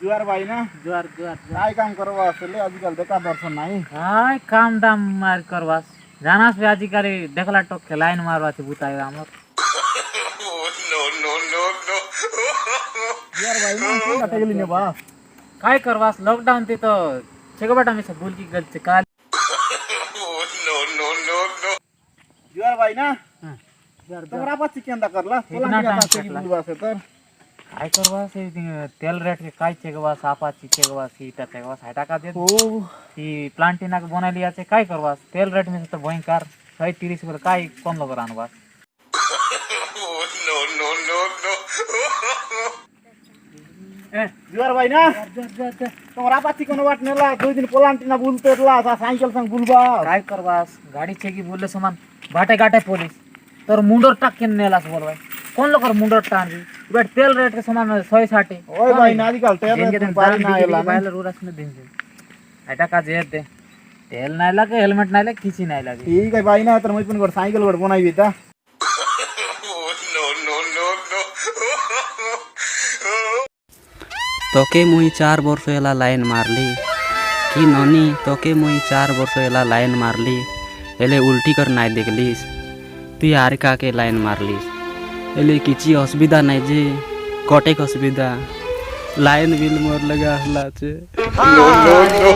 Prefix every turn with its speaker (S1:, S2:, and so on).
S1: जुआर भाई ना
S2: जुआर जुआर
S1: काय काम करवा असले आजकल देखा दर्शन नाही
S2: हाय काम दाम मार करवास जानास बे आजिकाली देखला टक लाइन मारवाती बुताय हमर
S1: जुआर भाई ना कोण काटे गेली ने बा
S2: काय करवास लॉकडाउन ते तो छेगबाटा में से भूल की गल से काल
S1: जुआर भाई ना
S2: जुआर
S1: तमरा पास चिकन करला
S2: इतना
S1: पोलांटी
S2: टाइम
S1: आता की
S2: कटला.
S1: बुलवा से तर
S2: काय करवास तेल रेट के काय छेगवास आपाची छेगवास ईटा छेगवास हाटा का दे
S1: ओ
S2: ती प्लांटिना के बनाली आछे काय करवास तेल रेट में से तो भयंकर 130 बोले काय कोन लोग रानवास
S1: जुआर भाई ना तमरा पास चिकन वाट नेला 2 दिन पोलांटी ना बुलतेरला सा सायकल संग बुलबा
S2: काय करवास गाडी छेगी बोलले समान बाटे गाटे पोलीस तर मुंडर टाक के नेलास बोलवाय कोन लोकर मुंडर टांगी बट तेल रेट के समान 160
S1: ओय भाई ना आजकल तेल पारी ना आयला
S2: बायला रुरास में दिन हाटा का जे दे तेल नाही लागे हेल्मेट नाही लागे किसी नाही लागे
S1: ठीक है भाई ना तर मैं पण गोड सायकल गोड बनावी ता
S3: तोके मुई 4 वर्ष एला लाइन मारली कि ननी तोके मुई 4 वर्ष एला लाइन मारली एले उल्टी कर नाई देखलिस तु यार का के लाइन मारलिस एले किछि असुविधा नाई जे कटेक असुविधा लाइन बिल मोर लगा हला छे
S4: no, no, no.